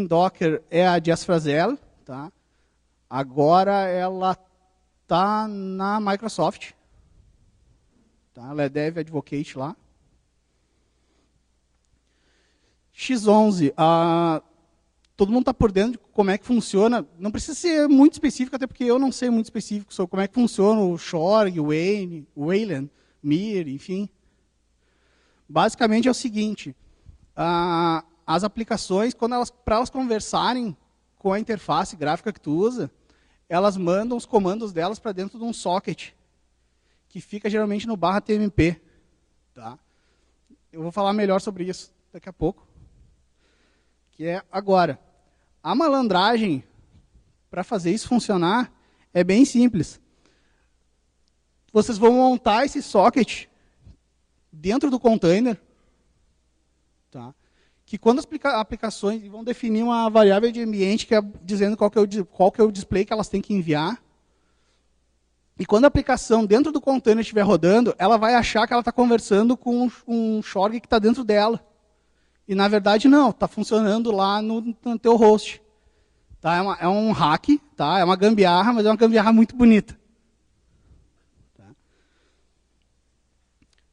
Docker é a Jess Frazell, tá? Agora ela está na Microsoft, tá? Ela é Dev Advocate lá. X11, todo mundo está por dentro de como é que funciona. Não precisa ser muito específico, até porque eu não sei muito específico sobre como é que funciona o Shorg, o Wayland, Mir, enfim. Basicamente é o seguinte, as aplicações, para elas conversarem com a interface gráfica que tu usa, elas mandam os comandos delas para dentro de um socket, que fica geralmente no /tmp. Tá? Eu vou falar melhor sobre isso daqui a pouco. Que é agora. A malandragem, para fazer isso funcionar, é bem simples. Vocês vão montar esse socket dentro do container, tá? Que quando as aplicações vão definir uma variável de ambiente que é dizendo qual que é o display que elas têm que enviar. E quando a aplicação dentro do container estiver rodando, ela vai achar que ela está conversando com um Shorg que está dentro dela. E, na verdade, não. Está funcionando lá no teu host. Tá? É um hack, tá? É uma gambiarra, mas é uma gambiarra muito bonita. Tá?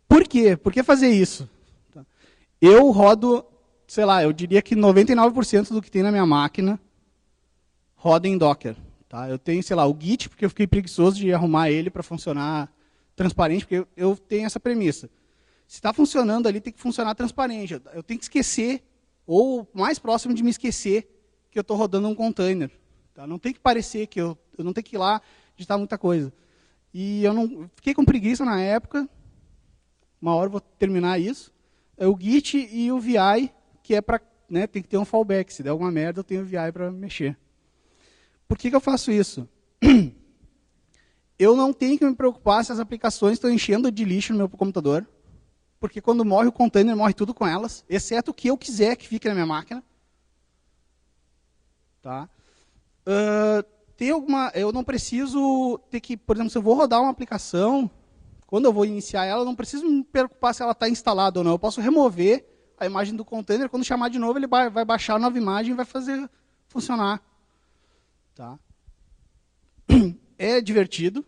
Por quê? Por que fazer isso? Tá? Eu rodo, sei lá, eu diria que 99% do que tem na minha máquina roda em Docker. Tá? Eu tenho, sei lá, o Git, porque eu fiquei preguiçoso de arrumar ele para funcionar transparente, porque eu tenho essa premissa. Se está funcionando ali, tem que funcionar transparente. Eu tenho que esquecer, ou mais próximo de me esquecer, que eu estou rodando um container. Tá? Não tem que parecer que eu não tenho que ir lá digitar muita coisa. E eu fiquei com preguiça na época, uma hora eu vou terminar isso. É o Git e o VI, que é para, né, tem que ter um fallback. Se der alguma merda, eu tenho o VI para mexer. Por que eu faço isso? Eu não tenho que me preocupar se as aplicações estão enchendo de lixo no meu computador. Porque quando morre o container, morre tudo com elas, exceto o que eu quiser que fique na minha máquina. Tá? Eu não preciso ter que, por exemplo, se eu vou rodar uma aplicação, quando eu vou iniciar ela, eu não preciso me preocupar se ela está instalada ou não. Eu posso remover a imagem do container, quando chamar de novo, ele vai baixar a nova imagem e vai fazer funcionar. Tá? É divertido.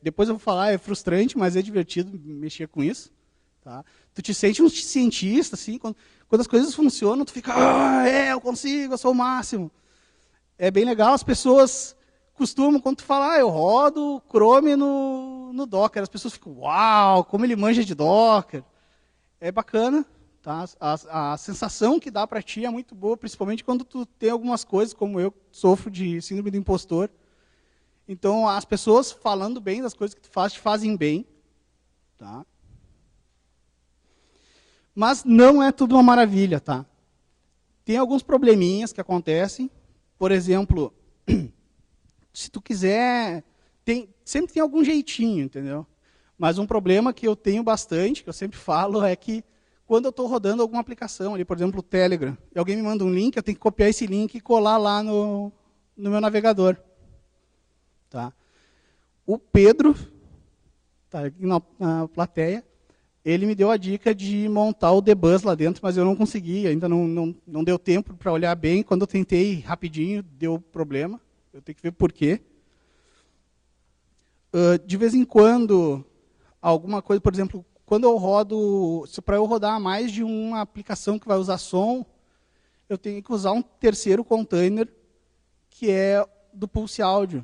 Depois eu vou falar, é frustrante, mas é divertido mexer com isso. Tá? Tu te sente um cientista, assim, quando as coisas funcionam, tu fica, eu consigo, eu sou o máximo. É bem legal, as pessoas costumam, quando tu fala, eu rodo Chrome no Docker, as pessoas ficam, uau, como ele manja de Docker. É bacana, tá? A sensação que dá para ti é muito boa, principalmente quando tu tem algumas coisas, como eu sofro de síndrome do impostor. Então, as pessoas falando bem das coisas que tu faz, te fazem bem. Tá? Mas não é tudo uma maravilha. Tá? Tem alguns probleminhas que acontecem. Por exemplo, se tu quiser... sempre tem algum jeitinho, entendeu? Mas um problema que eu tenho bastante, que eu sempre falo, é que quando eu estou rodando alguma aplicação, ali, por exemplo, o Telegram, e alguém me manda um link, eu tenho que copiar esse link e colar lá no meu navegador. Tá? O Pedro, tá aqui na plateia, ele me deu a dica de montar o Dbus lá dentro, mas eu não consegui, ainda não deu tempo para olhar bem. Quando eu tentei rapidinho, deu problema. Eu tenho que ver por quê. De vez em quando, alguma coisa, por exemplo, quando eu rodo, para eu rodar mais de uma aplicação que vai usar som, eu tenho que usar um terceiro container, que é do Pulse Audio.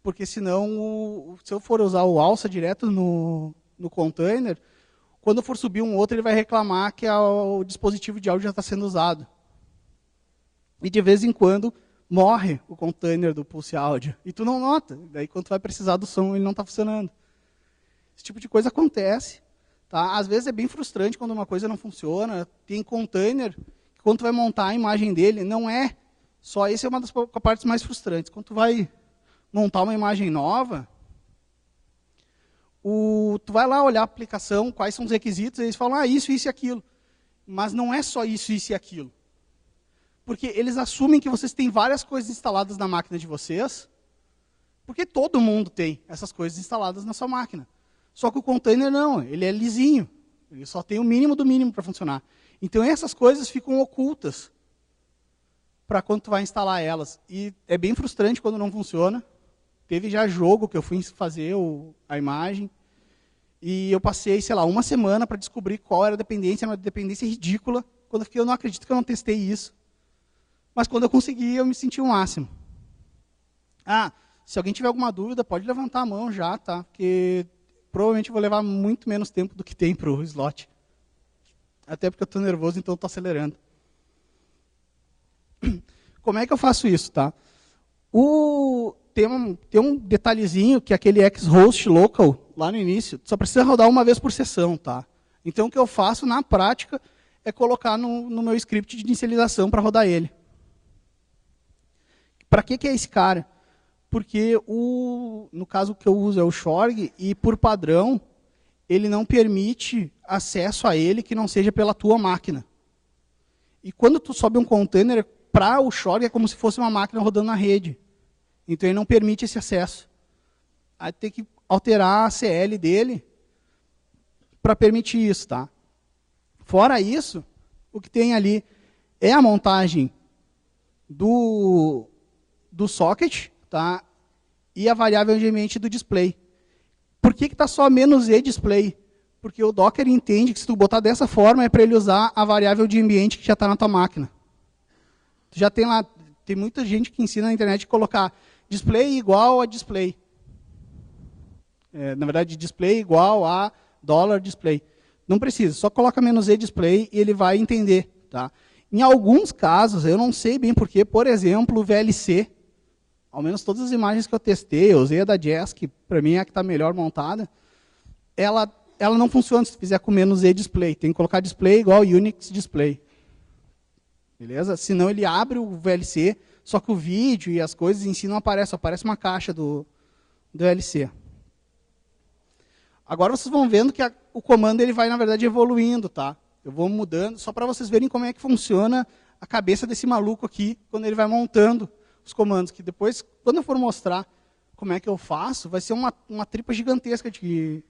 Porque senão, se eu for usar o alça direto no container, quando eu for subir um outro, ele vai reclamar que o dispositivo de áudio já está sendo usado. E de vez em quando, morre o container do Pulse Audio. E tu não nota. Daí, quando tu vai precisar do som, ele não está funcionando. Esse tipo de coisa acontece. Tá? Às vezes é bem frustrante quando uma coisa não funciona. Tem container, que quando tu vai montar a imagem dele, não é só... Essa é uma das partes mais frustrantes. Quando tu vai montar uma imagem nova, tu vai lá olhar a aplicação, quais são os requisitos, e eles falam, isso e aquilo. Mas não é só isso e aquilo. Porque eles assumem que vocês têm várias coisas instaladas na máquina de vocês, porque todo mundo tem essas coisas instaladas na sua máquina. Só que o container não, ele é lisinho. Ele só tem o mínimo do mínimo para funcionar. Então essas coisas ficam ocultas para quando tu vai instalar elas. E é bem frustrante quando não funciona. Teve já jogo que eu fui fazer a imagem, e eu passei, sei lá, uma semana para descobrir qual era a dependência, uma dependência ridícula. Quando eu fiquei, eu não acredito que eu não testei isso. Mas quando eu consegui, eu me senti o máximo. Ah, se alguém tiver alguma dúvida, pode levantar a mão já, tá? Porque provavelmente eu vou levar muito menos tempo do que tem para o slot. Até porque eu estou nervoso, então eu estou acelerando. Como é que eu faço isso, tá? Tem um detalhezinho, que é aquele X-Host Local, lá no início, só precisa rodar uma vez por sessão, tá? Então o que eu faço na prática é colocar no meu script de inicialização para rodar ele. Para que é esse cara? Porque, no caso que eu uso é o Shorg, e por padrão, ele não permite acesso a ele que não seja pela tua máquina. E quando tu sobe um container, para o Shorg é como se fosse uma máquina rodando na rede. Então ele não permite esse acesso. Aí tem que alterar a CL dele para permitir isso, tá? Fora isso, o que tem ali é a montagem do socket, tá? E a variável de ambiente do display. Por que está só "-e display"? Porque o Docker entende que se tu botar dessa forma é para ele usar a variável de ambiente que já está na tua máquina. Tu já tem lá, tem muita gente que ensina na internet a colocar display igual a display. Na verdade, display igual a $display. Não precisa, só coloca "-e display e ele vai entender, tá? Em alguns casos, eu não sei bem porquê, por exemplo, o VLC, ao menos todas as imagens que eu testei, eu usei a da Jazz, que para mim é a que está melhor montada, ela não funciona se fizer com "-e display. Tem que colocar display igual Unix display. Beleza? Senão ele abre o VLC, só que o vídeo e as coisas em si não aparecem, só aparece uma caixa do VLC. Agora vocês vão vendo que o comando ele vai, na verdade, evoluindo, tá? Eu vou mudando, só para vocês verem como é que funciona a cabeça desse maluco aqui, quando ele vai montando os comandos, que depois, quando eu for mostrar como é que eu faço, vai ser uma tripa gigantesca de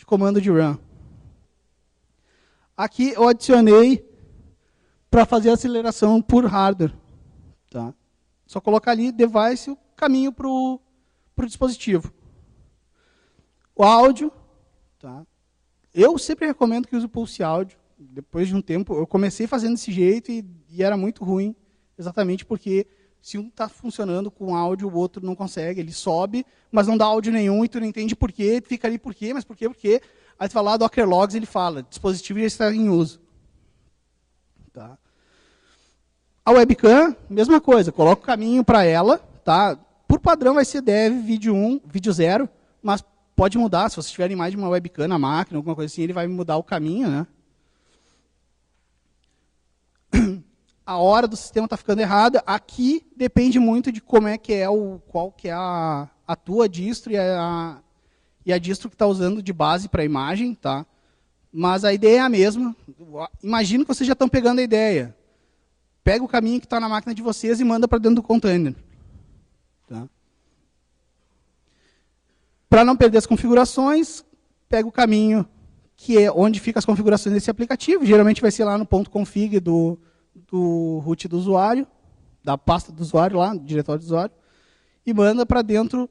comando de run. Aqui eu adicionei para fazer a aceleração por hardware. Tá? Só colocar ali device o caminho para o dispositivo. O áudio. Tá? Eu sempre recomendo que use o Pulse Áudio. Depois de um tempo, eu comecei fazendo desse jeito e era muito ruim, exatamente porque se um está funcionando com áudio, o outro não consegue. Ele sobe, mas não dá áudio nenhum e tu não entende por quê. Tu fica ali, por quê? Mas por quê? Por quê? Aí tu vai lá, Docker Logs, ele fala, dispositivo já está em uso. Tá? A webcam, mesma coisa, coloca o caminho para ela. Tá? Por padrão vai ser dev, vídeo 1, vídeo 0, mas pode mudar, se vocês tiverem mais de uma webcam na máquina, alguma coisa assim, ele vai mudar o caminho. Né? A hora do sistema está ficando errada. Aqui depende muito de como é que é qual que é a tua distro e a distro que está usando de base para a imagem. Tá? Mas a ideia é a mesma. Imagino que vocês já estão pegando a ideia. Pega o caminho que está na máquina de vocês e manda para dentro do container. Tá? Para não perder as configurações, pega o caminho que é onde ficam as configurações desse aplicativo. Geralmente vai ser lá no .config do root do usuário, da pasta do usuário lá, do diretório do usuário, e manda para dentro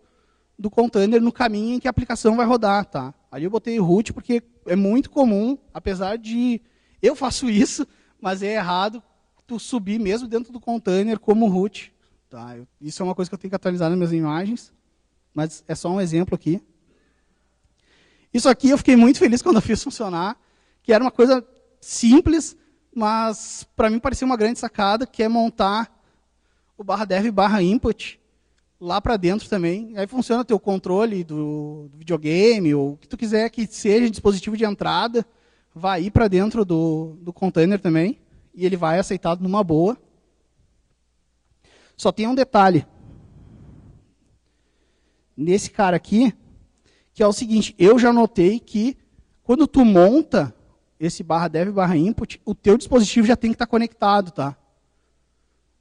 do container no caminho em que a aplicação vai rodar. Tá? Ali eu botei root porque é muito comum, apesar de eu faço isso, mas é errado tu subir mesmo dentro do container como root. Tá? Isso é uma coisa que eu tenho que atualizar nas minhas imagens, mas é só um exemplo aqui. Isso aqui eu fiquei muito feliz quando eu fiz funcionar, que era uma coisa simples, mas para mim parecia uma grande sacada, que é montar o /dev/input lá para dentro também. Aí funciona o teu controle do videogame, ou o que tu quiser que seja dispositivo de entrada, vai ir para dentro do container também, e ele vai aceitado numa boa. Só tem um detalhe. Nesse cara aqui, que é o seguinte, eu já notei que quando tu monta esse /dev/input, o teu dispositivo já tem que estar conectado, tá?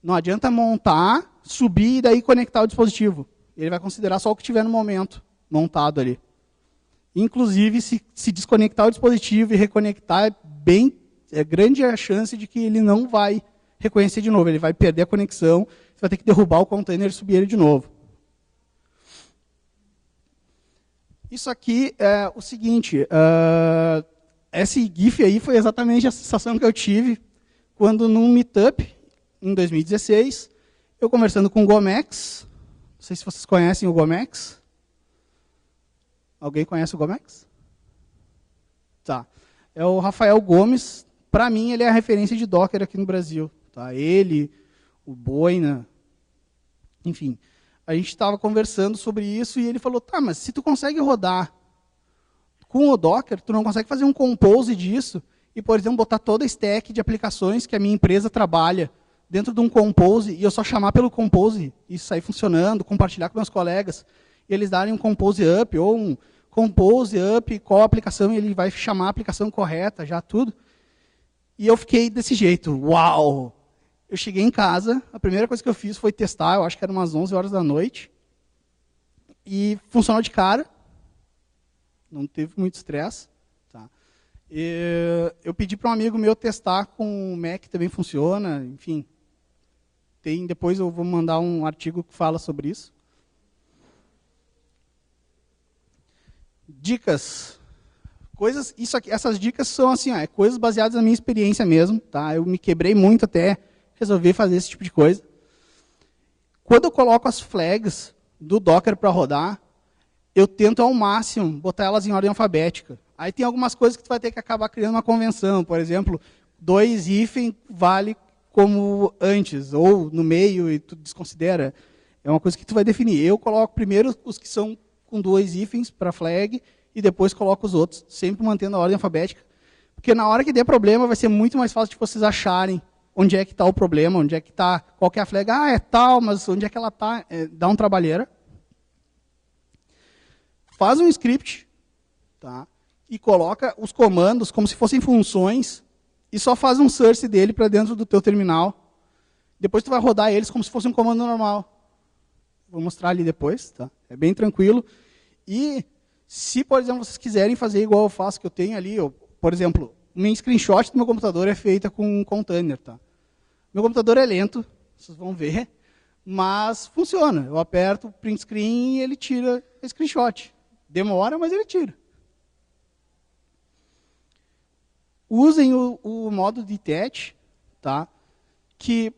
Não adianta montar, subir e daí conectar o dispositivo. Ele vai considerar só o que tiver no momento montado ali. Inclusive, se desconectar o dispositivo e reconectar, é grande a chance de que ele não vai reconhecer de novo, ele vai perder a conexão, você vai ter que derrubar o container e subir ele de novo. Isso aqui é o seguinte, esse GIF aí foi exatamente a sensação que eu tive quando num meetup, em 2016, eu conversando com o Gomex, não sei se vocês conhecem o Gomex. Alguém conhece o Gomex? Tá. É o Rafael Gomes, para mim ele é a referência de Docker aqui no Brasil. Tá? Ele, o Boina, enfim. A gente estava conversando sobre isso e ele falou, tá, mas se tu consegue rodar com o Docker, tu não consegue fazer um compose disso e, por exemplo, botar toda a stack de aplicações que a minha empresa trabalha dentro de um compose e eu só chamar pelo compose e sair funcionando, compartilhar com meus colegas, e eles darem um compose up ou um compose up, qual a aplicação, e ele vai chamar a aplicação correta, já tudo. E eu fiquei desse jeito, uau! Eu cheguei em casa, a primeira coisa que eu fiz foi testar, eu acho que era umas 11 horas da noite, e funcionou de cara, não teve muito estresse. Tá? Eu pedi para um amigo meu testar com o Mac, também funciona, enfim. Depois eu vou mandar um artigo que fala sobre isso. Dicas. Essas dicas são assim, coisas baseadas na minha experiência mesmo. Tá? Eu me quebrei muito até resolver fazer esse tipo de coisa. Quando eu coloco as flags do Docker para rodar, eu tento ao máximo botar elas em ordem alfabética. Aí tem algumas coisas que tu vai ter que acabar criando uma convenção. Por exemplo, 2 hífen vale como antes, ou no meio e tu desconsidera. É uma coisa que tu vai definir. Eu coloco primeiro os que são com 2 hífens para flag e depois coloco os outros, sempre mantendo a ordem alfabética. Porque na hora que der problema vai ser muito mais fácil de vocês acharem onde é que está o problema, onde é que está, qual que é a flag. Ah, é tal, mas onde é que ela está? Dá um trabalheira. Faz um script, tá? E coloca os comandos como se fossem funções e só faz um source dele para dentro do teu terminal. Depois tu vai rodar eles como se fosse um comando normal. Vou mostrar ali depois, tá? É bem tranquilo. E se, por exemplo, vocês quiserem fazer igual eu faço, que eu tenho ali, por exemplo, minha screenshot do meu computador é feita com um container, tá? Meu computador é lento, vocês vão ver, mas funciona. Eu aperto o print screen e ele tira a screenshot. Demora, mas ele tira. Usem o modo detach, tá?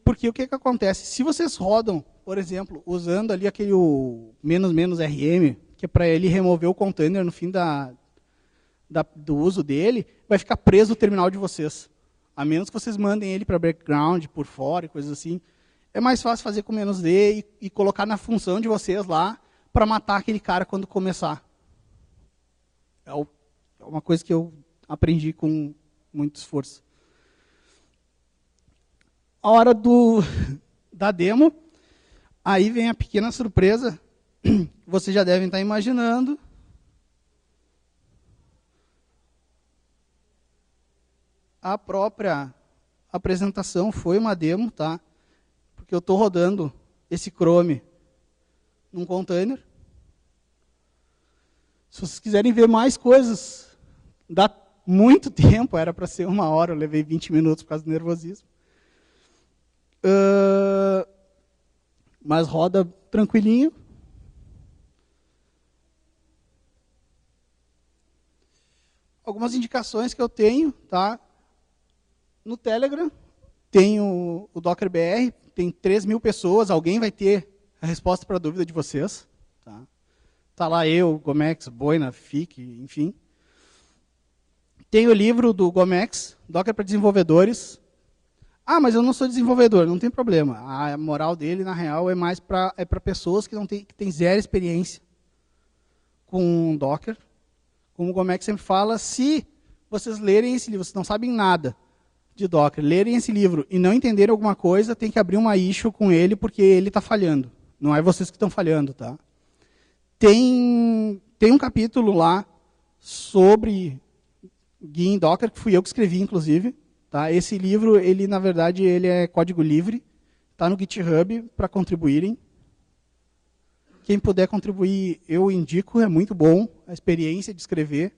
Porque o que acontece? Se vocês rodam, por exemplo, usando ali aquele --rm, que é para ele remover o container no fim do uso dele, vai ficar preso o terminal de vocês. A menos que vocês mandem ele para background, por fora e coisas assim. É mais fácil fazer com -d e colocar na função de vocês lá para matar aquele cara quando começar. É uma coisa que eu aprendi com muito esforço. A hora da demo, aí vem a pequena surpresa, vocês já devem estar imaginando. A própria apresentação foi uma demo, tá? Porque eu estou rodando esse Chrome num container. Se vocês quiserem ver mais coisas, dá muito tempo, era para ser 1 hora, eu levei 20 minutos por causa do nervosismo. Mas roda tranquilinho. Algumas indicações que eu tenho, tá? No Telegram, tem o Docker BR, tem 3.000 pessoas, alguém vai ter a resposta para a dúvida de vocês. Tá lá eu, Gomex, Boina, FIC, enfim. Tem o livro do Gomex, Docker para desenvolvedores. Ah, mas eu não sou desenvolvedor, não tem problema. A moral dele, na real, é mais para pessoas que têm zero experiência com Docker. Como o Gomex sempre fala, se vocês lerem esse livro, vocês não sabem nada de Docker, lerem esse livro e não entenderem alguma coisa, tem que abrir uma issue com ele, porque ele está falhando. Não é vocês que estão falhando, tá? Tem um capítulo lá sobre GUI em Docker, que fui eu que escrevi, inclusive. Tá? Esse livro, na verdade, ele é código livre. Está no GitHub para contribuírem. Quem puder contribuir, eu indico, é muito bom a experiência de escrever.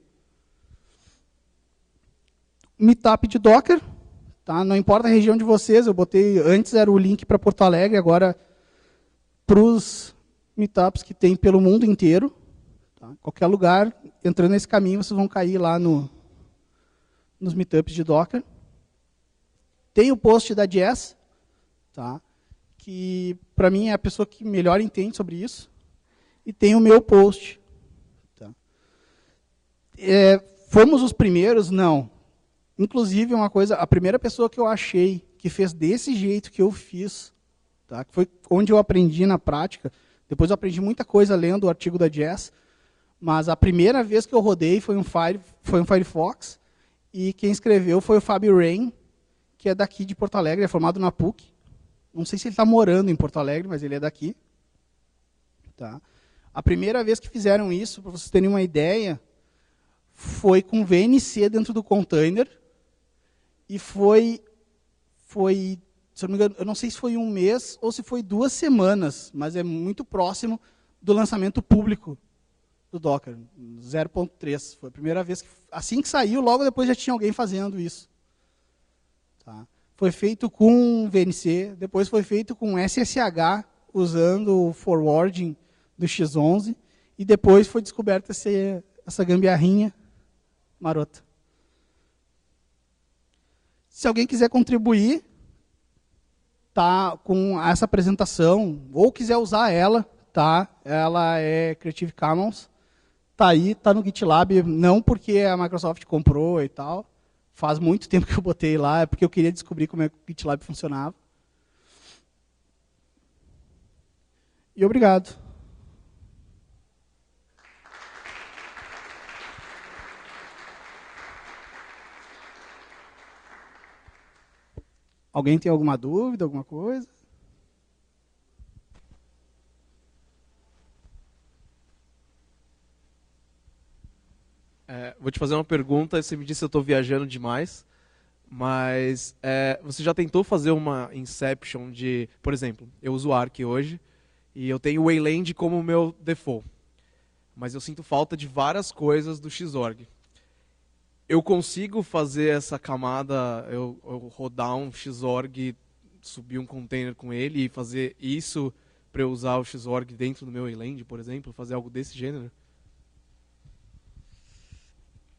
Meetup de Docker, tá? Não importa a região de vocês, eu botei, antes era o link para Porto Alegre, agora para os meetups que tem pelo mundo inteiro. Tá? Qualquer lugar, entrando nesse caminho, vocês vão cair lá nos meetups de Docker. Tem o post da Jess, tá? Que para mim é a pessoa que melhor entende sobre isso. E tem o meu post. Tá? Fomos os primeiros? Não. Inclusive, uma coisa, a primeira pessoa que eu achei que fez desse jeito que eu fiz, tá? Que foi onde eu aprendi na prática. Depois eu aprendi muita coisa lendo o artigo da Jess, mas a primeira vez que eu rodei foi um Firefox, e quem escreveu foi o Fábio Rain, que é daqui de Porto Alegre, é formado na PUC. Não sei se ele está morando em Porto Alegre, mas ele é daqui. Tá? A primeira vez que fizeram isso, para vocês terem uma ideia, foi com VNC dentro do container, e foi, se eu não me engano, eu não sei se foi um mês ou se foi 2 semanas, mas é muito próximo do lançamento público do Docker, 0.3. Foi a primeira vez que, assim que saiu, logo depois já tinha alguém fazendo isso. Tá? Foi feito com VNC, depois foi feito com SSH, usando o forwarding do X11, e depois foi descoberta essa gambiarrinha marota. Se alguém quiser contribuir, tá, com essa apresentação, ou quiser usar ela, tá, ela é Creative Commons, tá aí, tá no GitLab, não porque a Microsoft comprou e tal, faz muito tempo que eu botei lá, é porque eu queria descobrir como é que o GitLab funcionava. E obrigado. Alguém tem alguma dúvida, alguma coisa? Vou te fazer uma pergunta, você me disse que eu estou viajando demais, mas você já tentou fazer uma inception de, por exemplo, eu uso Arc hoje, e eu tenho o Wayland como meu default, mas eu sinto falta de várias coisas do Xorg. Eu consigo fazer essa camada, eu rodar um Xorg, subir um container com ele e fazer isso para eu usar o Xorg dentro do meu Wayland, por exemplo, fazer algo desse gênero?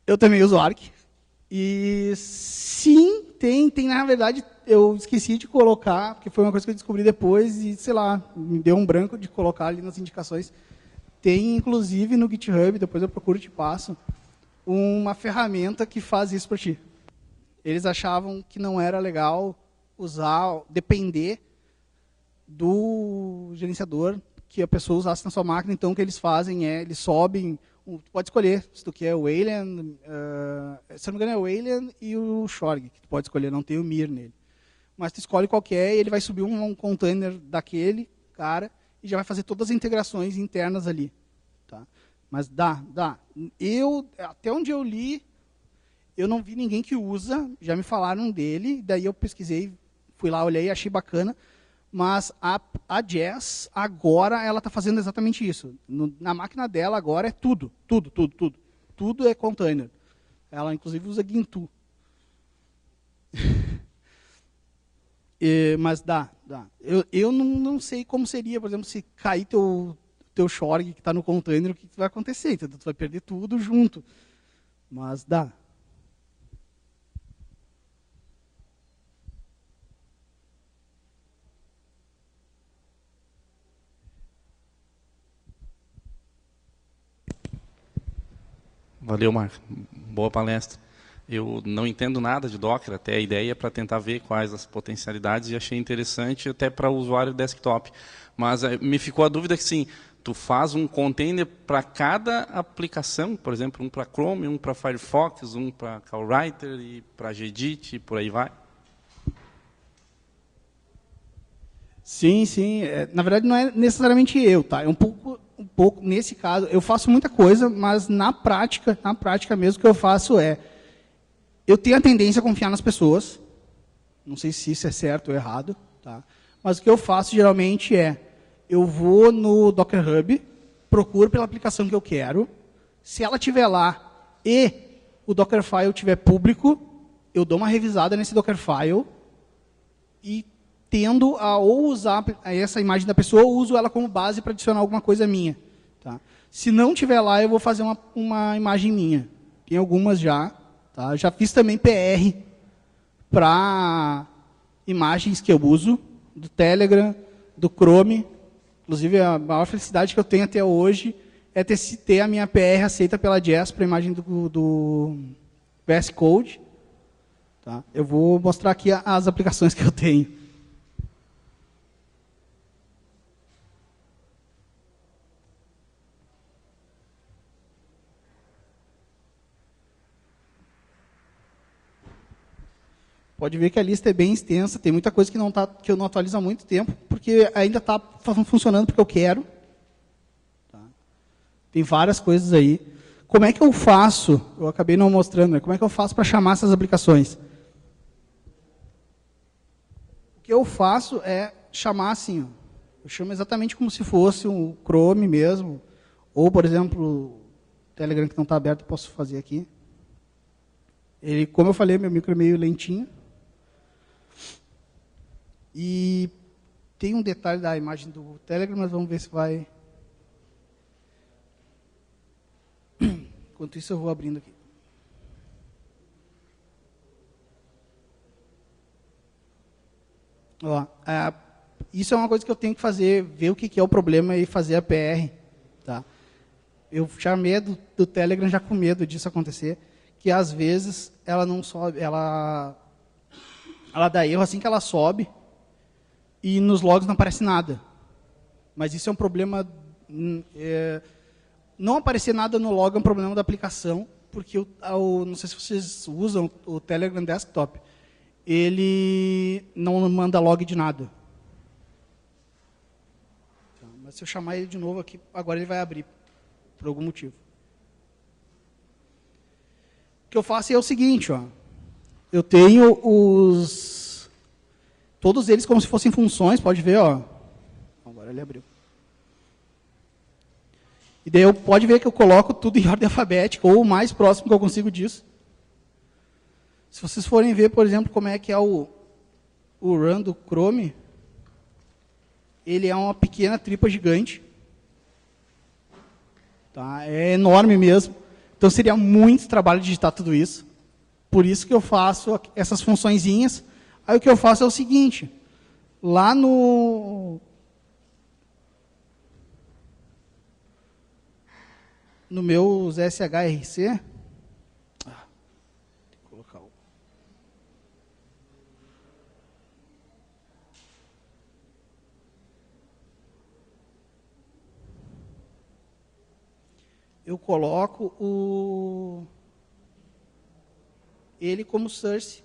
Eu também uso Arc. E sim, tem, na verdade, eu esqueci de colocar, porque foi uma coisa que eu descobri depois e, sei lá, me deu um branco de colocar ali nas indicações. Tem, inclusive, no GitHub, depois eu procuro e te passo, uma ferramenta que faz isso para ti. Eles achavam que não era legal usar, depender do gerenciador que a pessoa usasse na sua máquina, então o que eles fazem é, eles sobem, tu pode escolher se tu quer o Wayland, se não me engano é o Wayland e o Xorg, que tu pode escolher, não tem o Mir nele. Mas tu escolhe qualquer e ele vai subir um container daquele cara e já vai fazer todas as integrações internas ali. Tá? Mas dá. Até onde eu li, eu não vi ninguém que usa, já me falaram dele, daí eu pesquisei, fui lá, olhei, achei bacana, mas a Jess, agora, ela está fazendo exatamente isso. Na máquina dela, agora, é tudo. Tudo é container. Ela, inclusive, usa Gentoo. Mas dá. Eu não sei como seria, por exemplo, se cair teu Xorg que está no container, o que vai acontecer? Então, tu vai perder tudo junto. Mas dá. Valeu, Marco. Boa palestra. Eu não entendo nada de Docker, até a ideia é para tentar ver quais as potencialidades e achei interessante até para o usuário desktop. Mas me ficou a dúvida que, sim, tu faz um container para cada aplicação, por exemplo, um para Chrome, um para Firefox, um para CalWriter e para Gedit e por aí vai? Sim. Na verdade, não é necessariamente eu, tá? É um pouco, nesse caso, eu faço muita coisa, mas na prática mesmo, o que eu faço é, eu tenho a tendência a confiar nas pessoas, não sei se isso é certo ou errado, tá? Mas o que eu faço geralmente é, eu vou no Docker Hub, procuro pela aplicação que eu quero, se ela estiver lá e o Dockerfile estiver público, eu dou uma revisada nesse Dockerfile e tendo a ou usar essa imagem da pessoa, ou uso ela como base para adicionar alguma coisa minha. Tá? Se não tiver lá, eu vou fazer uma imagem minha. Tem algumas já. Tá? Já fiz também PR para imagens que eu uso, do Telegram, do Chrome. Inclusive, a maior felicidade que eu tenho até hoje é ter a minha PR aceita pela Jazz para a imagem do VS Code. Tá? Eu vou mostrar aqui as aplicações que eu tenho. Pode ver que a lista é bem extensa, tem muita coisa que eu não atualizo há muito tempo, porque ainda está funcionando porque eu quero. Tá? Tem várias coisas aí. Como é que eu faço? Eu acabei não mostrando, né? Como é que eu faço para chamar essas aplicações? O que eu faço é chamar assim. Ó. Eu chamo exatamente como se fosse um Chrome mesmo, ou, por exemplo, o Telegram que não está aberto, eu posso fazer aqui. Ele, como eu falei, meu micro é meio lentinho. E tem um detalhe da imagem do Telegram, mas vamos ver se vai... Enquanto isso, eu vou abrindo aqui. Ó, isso é uma coisa que eu tenho que fazer, ver o que é o problema e fazer a PR. Tá? Eu já medo do Telegram, já com medo disso acontecer, que às vezes ela não sobe, ela dá erro assim que ela sobe, e nos logs não aparece nada. Mas isso é um problema... não aparecer nada no log é um problema da aplicação, porque não sei se vocês usam o Telegram Desktop, ele não manda log de nada. Mas se eu chamar ele de novo aqui, agora ele vai abrir, por algum motivo. O que eu faço é o seguinte, ó, eu tenho todos eles como se fossem funções, pode ver, ó. Agora ele abriu. E daí pode ver que eu coloco tudo em ordem alfabética, ou o mais próximo que eu consigo disso. Se vocês forem ver, por exemplo, como é que é o run do Chrome, ele é uma pequena tripa gigante. Tá? É enorme mesmo. Então seria muito trabalho digitar tudo isso. Por isso que eu faço essas funçõezinhas. Aí o que eu faço é o seguinte, lá no meu SHRC, tem que colocar eu coloco ele como source.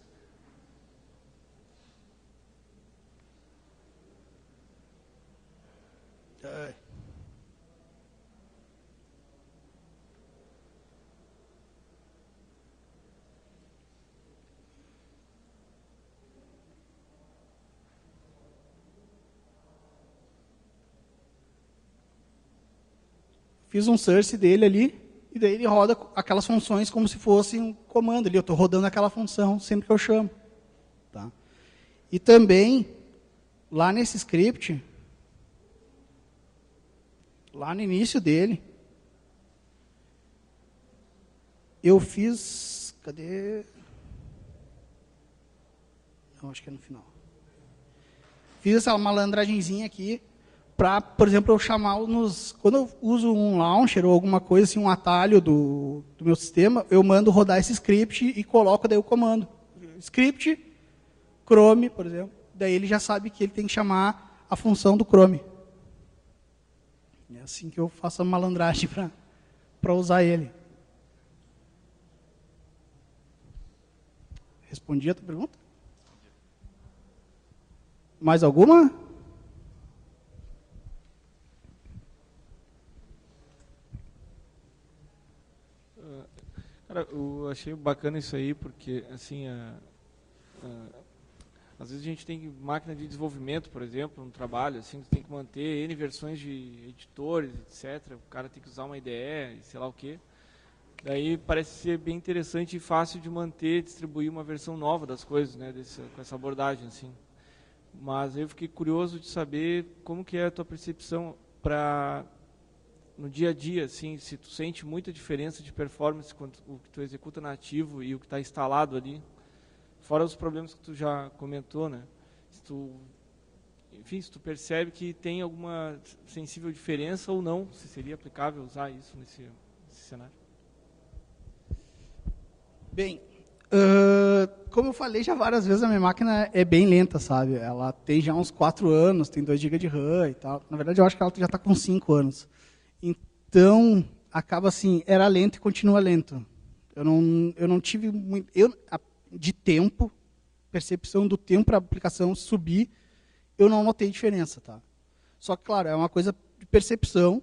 Fiz um source dele ali, e daí ele roda aquelas funções como se fosse um comando ali. Eu estou rodando aquela função sempre que eu chamo. Tá? E também, lá nesse script, lá no início dele, eu fiz... Cadê? Não, acho que é no final. Fiz essa malandragenzinha aqui, para, por exemplo, eu chamar quando eu uso um launcher ou alguma coisa, assim, um atalho do meu sistema, eu mando rodar esse script e coloco daí o comando. Script, Chrome, por exemplo. Daí ele já sabe que ele tem que chamar a função do Chrome. É assim que eu faço a malandragem para usar ele. Respondi a tua pergunta? Mais alguma? Cara, eu achei bacana isso aí, porque, assim, às vezes a gente tem máquina de desenvolvimento, por exemplo, no trabalho, assim, tem que manter N versões de editores, etc. O cara tem que usar uma IDE, sei lá o quê. Daí parece ser bem interessante e fácil de manter, distribuir uma versão nova das coisas, né, com essa abordagem, assim. Mas eu fiquei curioso de saber como que é a tua percepção no dia a dia, assim, se tu sente muita diferença de performance quando o que tu executa nativo e o que está instalado ali, fora os problemas que tu já comentou, né? Se tu percebe que tem alguma sensível diferença ou não, se seria aplicável usar isso nesse cenário. Bem, como eu falei já várias vezes, a minha máquina é bem lenta, sabe? Ela tem já uns 4 anos, tem 2 GB de RAM e tal. Na verdade, eu acho que ela já está com 5 anos. Então, acaba assim, era lento e continua lento. Eu não tive muito... de tempo, percepção do tempo para a aplicação subir, eu não notei diferença, tá? Só que, claro, é uma coisa de percepção,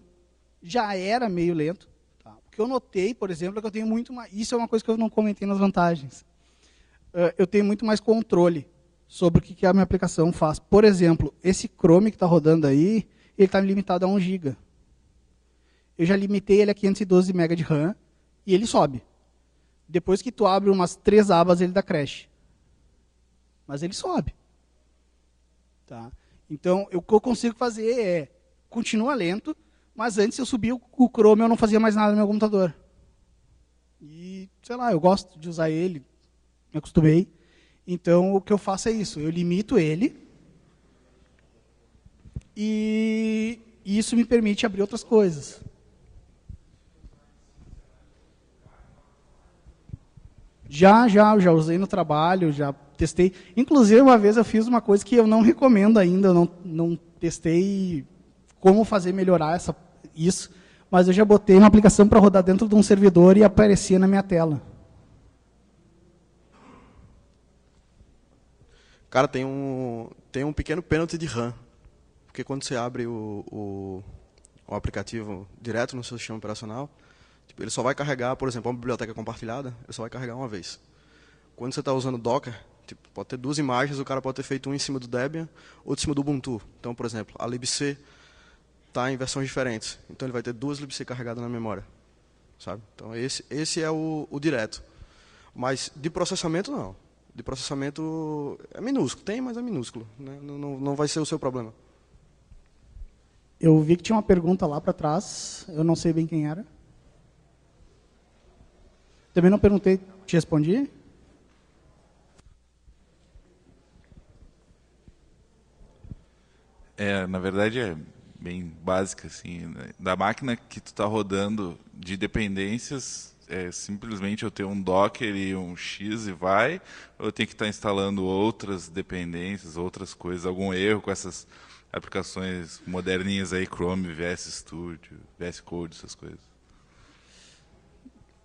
já era meio lento. Tá? O que eu notei, por exemplo, é que eu tenho muito mais... Isso é uma coisa que eu não comentei nas vantagens. Eu tenho muito mais controle sobre o que a minha aplicação faz. Por exemplo, esse Chrome que está rodando aí, ele está limitado a 1 GB. Eu já limitei ele a 512 MB de RAM e ele sobe. Depois que tu abre umas 3 abas, ele dá crash. Mas ele sobe. Tá? Então, o que eu consigo fazer é, continua lento, mas antes eu subia o Chrome, eu não fazia mais nada no meu computador. E, sei lá, eu gosto de usar ele, me acostumei. Então, o que eu faço é isso, eu limito ele e isso me permite abrir outras coisas. Já usei no trabalho, já testei. Inclusive, uma vez eu fiz uma coisa que eu não recomendo ainda, eu não testei como fazer melhorar isso, mas eu já botei uma aplicação para rodar dentro de um servidor e aparecia na minha tela. Cara, tem um pequeno pênalti de RAM, porque quando você abre o aplicativo direto no seu sistema operacional, ele só vai carregar, por exemplo, uma biblioteca compartilhada, ele só vai carregar uma vez. Quando você está usando Docker, pode ter 2 imagens, o cara pode ter feito um em cima do Debian, outro em cima do Ubuntu. Então, por exemplo, a libc está em versões diferentes. Então, ele vai ter 2 libc carregadas na memória. Sabe? Então, esse é o direto. Mas de processamento, não. De processamento é minúsculo. Tem, mas é minúsculo. Né? Não vai ser o seu problema. Eu vi que tinha uma pergunta lá para trás, eu não sei bem quem era. Também não perguntei, te respondi? Na verdade é bem básica, assim, né? Da máquina que tu está rodando de dependências, simplesmente eu tenho um Docker e um X e vai, ou eu tenho que estar instalando outras dependências, outras coisas, algum erro com essas aplicações moderninhas aí, Chrome, VS Studio, VS Code, essas coisas?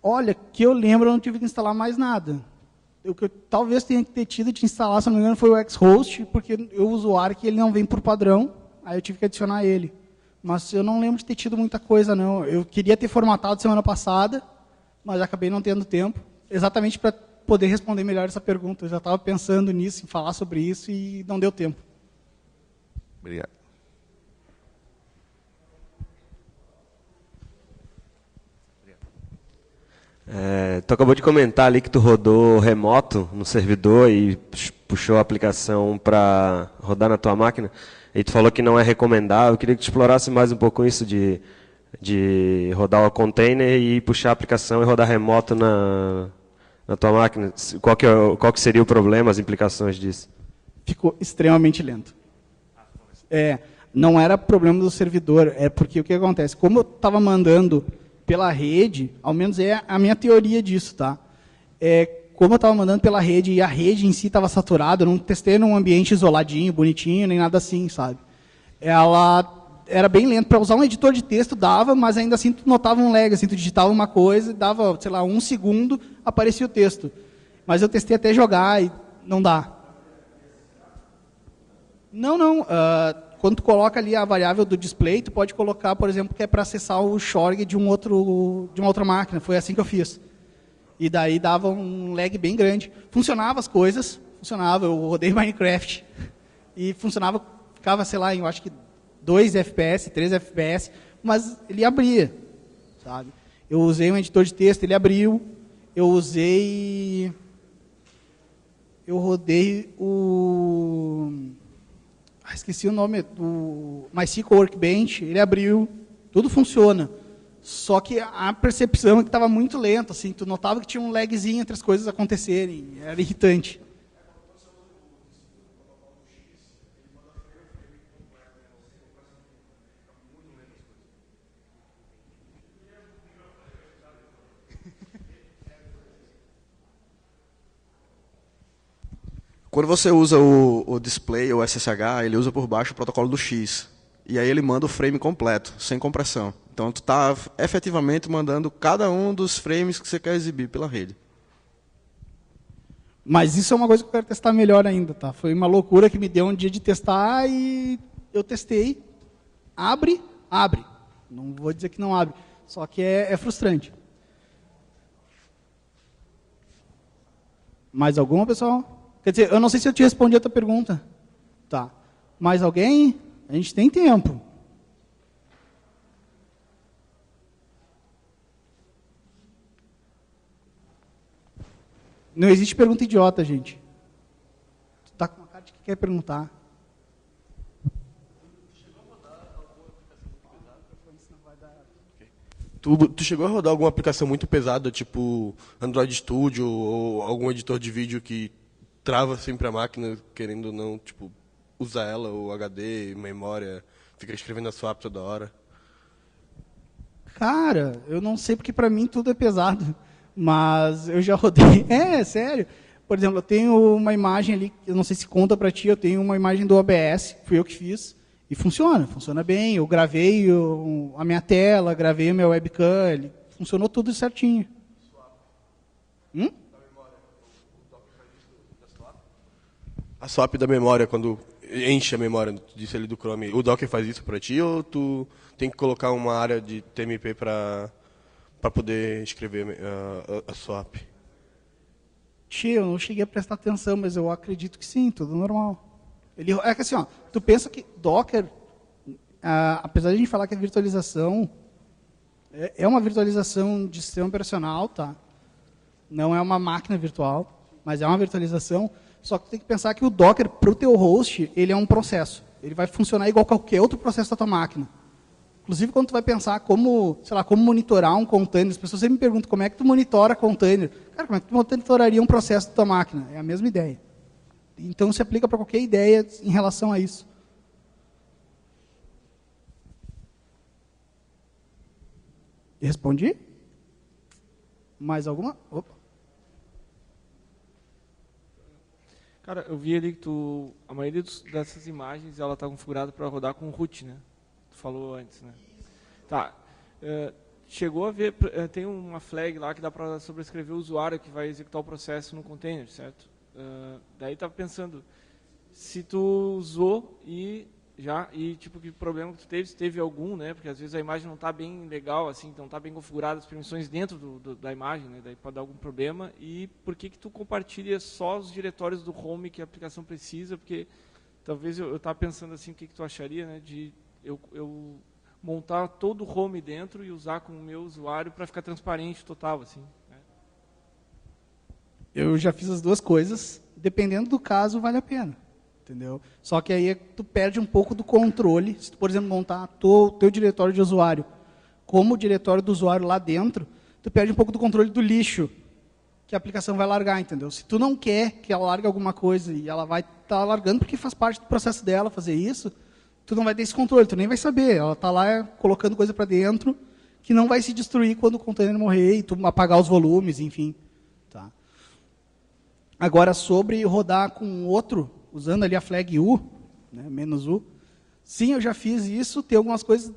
Olha, que eu lembro, eu não tive que instalar mais nada. O que eu talvez tenha que ter tido de instalar, se não me engano, foi o Xhost, porque eu uso o Arc e ele não vem por padrão, aí eu tive que adicionar ele. Mas eu não lembro de ter tido muita coisa, não. Eu queria ter formatado semana passada, mas acabei não tendo tempo, exatamente para poder responder melhor essa pergunta. Eu já estava pensando nisso, em falar sobre isso, e não deu tempo. Obrigado. Tu acabou de comentar ali que tu rodou remoto no servidor e puxou a aplicação para rodar na tua máquina. E tu falou que não é recomendável. Eu queria que tu explorasse mais um pouco isso de rodar o container e puxar a aplicação e rodar remoto na tua máquina. Qual que seria o problema, as implicações disso? Ficou extremamente lento. Não era problema do servidor, é porque o que acontece? Como eu estava mandando pela rede, ao menos é a minha teoria disso, tá? Como eu estava mandando pela rede e a rede em si estava saturada, eu não testei num ambiente isoladinho, bonitinho, nem nada assim, sabe? Ela era bem lenta. Para usar um editor de texto dava, mas ainda assim tu notava um lag, assim, tu digitava uma coisa, dava, sei lá, 1 segundo, aparecia o texto. Mas eu testei até jogar e não dá. Não. Quando tu coloca ali a variável do display, tu pode colocar, por exemplo, que é para acessar o Shorg de uma outra máquina. Foi assim que eu fiz. E daí dava um lag bem grande. Funcionava as coisas, eu rodei Minecraft e funcionava, ficava, sei lá, eu acho que 2 FPS, 3 FPS, mas ele abria, sabe? Eu usei um editor de texto, ele abriu. Eu rodei o... esqueci o nome, o MySQL Workbench, ele abriu, tudo funciona. Só que a percepção é que estava muito lento, assim, tu notava que tinha um lagzinho entre as coisas acontecerem, era irritante. Quando você usa o display ou SSH, ele usa por baixo o protocolo do X. E aí ele manda o frame completo, sem compressão. Então tu está efetivamente mandando cada um dos frames que você quer exibir pela rede. Mas isso é uma coisa que eu quero testar melhor ainda, tá? Foi uma loucura que me deu um dia de testar e eu testei. Abre. Não vou dizer que não abre, só que é frustrante. Mais alguma, pessoal? Quer dizer, eu não sei se eu te respondi a tua pergunta. Tá. Mais alguém? A gente tem tempo. Não existe pergunta idiota, gente. Tu tá com uma cara de que quer perguntar. Tu chegou a rodar alguma aplicação muito pesada, tipo Android Studio ou algum editor de vídeo que trava sempre a máquina, querendo ou não, tipo, usar ela, ou HD, memória, fica escrevendo a swap toda hora? Cara, eu não sei porque para mim tudo é pesado, mas eu já rodei. É, sério. Por exemplo, eu tenho uma imagem ali, eu não sei se conta para ti, eu tenho uma imagem do OBS, fui eu que fiz, e funciona bem. Eu gravei a minha tela, gravei a minha webcam, funcionou tudo certinho. A swap da memória, quando enche a memória, tu disse ali do Chrome, o Docker faz isso para ti ou tu tem que colocar uma área de TMP para poder escrever a swap? Eu não cheguei a prestar atenção, mas eu acredito que sim, tudo normal. É que assim, ó, tu pensa que Docker, apesar de a gente falar que é virtualização, é uma virtualização de sistema operacional, tá? Não é uma máquina virtual, mas é uma virtualização. Só que tu tem que pensar que o Docker, para o teu host, ele é um processo. Ele vai funcionar igual qualquer outro processo da tua máquina. Inclusive, quando tu vai pensar como monitorar um container, as pessoas sempre me perguntam como é que tu monitora container. Cara, como é que tu monitoraria um processo da tua máquina? É a mesma ideia. Então, se aplica para qualquer ideia em relação a isso. Respondi? Mais alguma? Opa. Cara, eu vi ali que a maioria dessas imagens ela está configurada para rodar com root, né? Tu falou antes, né? Tá. Chegou a ver, tem uma flag lá que dá para sobrescrever o usuário que vai executar o processo no container, certo? Daí estava pensando, se tu usou e tipo, que problema que tu teve, se teve algum, né? Porque às vezes a imagem não está bem legal, assim, não está bem configurada as permissões dentro da imagem, né? Daí pode dar algum problema. E por que tu compartilha só os diretórios do home que a aplicação precisa? Porque talvez eu estava pensando assim, o que tu acharia, né? De eu montar todo o home dentro e usar com o meu usuário para ficar transparente total, assim. Né? Eu já fiz as duas coisas. Dependendo do caso, vale a pena. Entendeu? Só que aí tu perde um pouco do controle. Se tu, por exemplo, montar teu diretório de usuário como o diretório do usuário lá dentro, tu perde um pouco do controle do lixo que a aplicação vai largar, entendeu? Se tu não quer que ela largue alguma coisa e ela vai estar largando porque faz parte do processo dela fazer isso, tu não vai ter esse controle, tu nem vai saber. Ela está lá colocando coisa para dentro que não vai se destruir quando o container morrer e tu apagar os volumes, enfim. Tá. Agora, sobre rodar com outro, usando ali a flag U, né, -U, sim, eu já fiz isso, tem algumas coisas,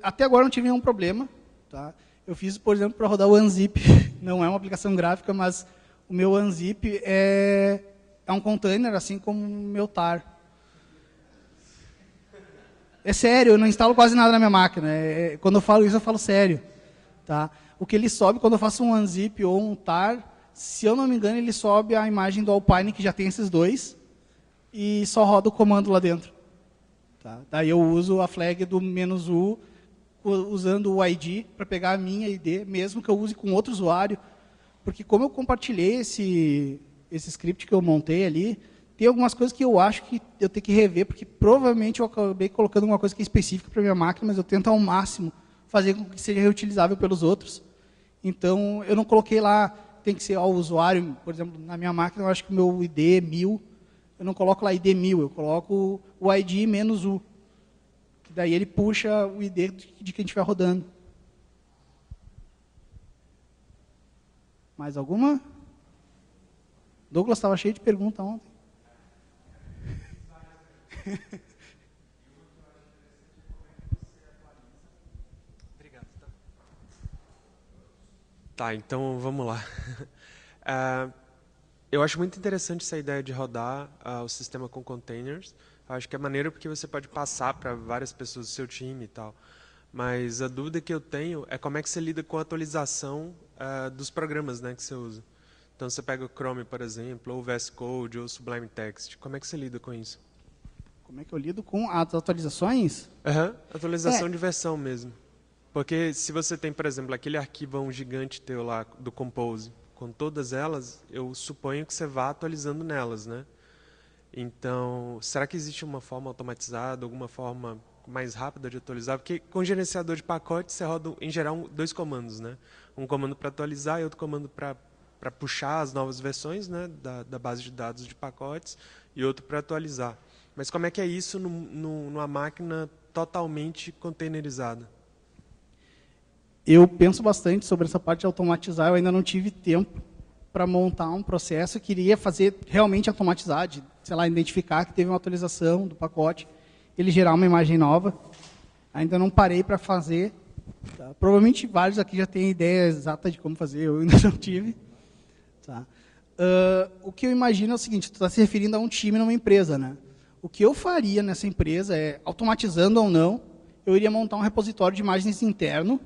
até agora não tive nenhum problema. Tá? Eu fiz, por exemplo, para rodar o Unzip, não é uma aplicação gráfica, mas o meu Unzip é um container, assim como o meu tar. É sério, eu não instalo quase nada na minha máquina, quando eu falo isso, eu falo sério. Tá? O que ele sobe, quando eu faço um Unzip ou um tar, se eu não me engano, ele sobe a imagem do Alpine, que já tem esses dois, e só roda o comando lá dentro. Tá? Daí eu uso a flag do -U usando o ID para pegar a minha ID, mesmo que eu use com outro usuário, porque como eu compartilhei esse script que eu montei ali, tem algumas coisas que eu acho que eu tenho que rever, porque provavelmente eu acabei colocando uma coisa que é específica para a minha máquina, mas eu tento ao máximo fazer com que seja reutilizável pelos outros. Então, eu não coloquei lá, tem que ser ao usuário, por exemplo, na minha máquina, eu acho que o meu ID é 1000, eu não coloco lá ID 1000, eu coloco o ID menos U. Que daí ele puxa o ID de quem estiver rodando. Mais alguma? Douglas estava cheio de perguntas ontem. Obrigado. Tá, então vamos lá. Eu acho muito interessante essa ideia de rodar o sistema com containers. Acho que é maneiro porque você pode passar para várias pessoas do seu time e tal. Mas a dúvida que eu tenho é como é que você lida com a atualização dos programas, né, que você usa. Então, você pega o Chrome, por exemplo, ou o VS Code, ou o Sublime Text. Como é que você lida com isso? Como é que eu lido com as atualizações? Atualização de versão mesmo. Porque se você tem, por exemplo, aquele arquivão gigante teu lá do Compose, com todas elas, eu suponho que você vá atualizando nelas, né? Então, será que existe uma forma automatizada, alguma forma mais rápida de atualizar? Porque com gerenciador de pacotes, você roda, em geral, 2 comandos, né? Um comando para atualizar e outro comando para puxar as novas versões, né, da base de dados de pacotes, e outro para atualizar. Mas como é que é isso numa máquina totalmente containerizada? Eu penso bastante sobre essa parte de automatizar. Eu ainda não tive tempo para montar um processo. Eu queria fazer realmente automatizar, de, sei lá, identificar que teve uma atualização do pacote, ele gerar uma imagem nova. Ainda não parei para fazer. Tá? Provavelmente vários aqui já têm ideia exata de como fazer, eu ainda não tive. Tá? O que eu imagino é o seguinte, tu está se referindo a um time numa empresa, né? O que eu faria nessa empresa é, automatizando ou não, eu iria montar um repositório de imagens interno,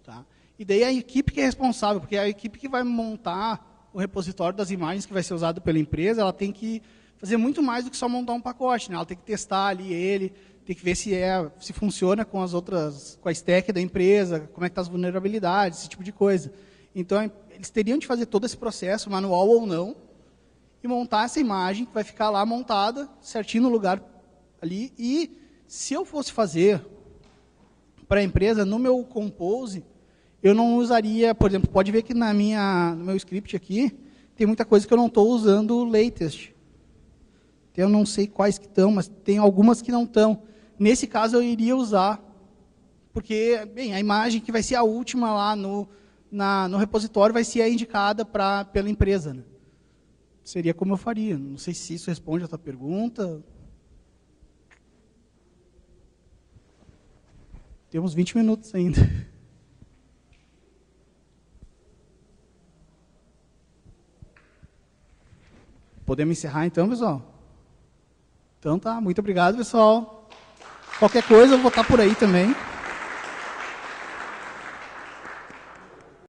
tá? E daí a equipe que é responsável, porque a equipe que vai montar o repositório das imagens que vai ser usado pela empresa, ela tem que fazer muito mais do que só montar um pacote, né? Ela tem que testar ali ele, tem que ver se funciona com as outras, com a stack da empresa, como é que estão as vulnerabilidades, esse tipo de coisa. Então, eles teriam de fazer todo esse processo, manual ou não, e montar essa imagem que vai ficar lá montada, certinho no lugar ali. E se eu fosse fazer para a empresa, no meu Compose, eu não usaria, por exemplo, pode ver que no meu script aqui, tem muita coisa que eu não estou usando o latest. Eu não sei quais que estão, mas tem algumas que não estão. Nesse caso, eu iria usar, porque, bem, a imagem que vai ser a última lá no repositório vai ser a indicada pela empresa, né? Seria como eu faria. Não sei se isso responde a tua pergunta. Temos 20 minutos ainda. Podemos encerrar então, pessoal? Então tá, muito obrigado, pessoal. Qualquer coisa eu vou estar por aí também.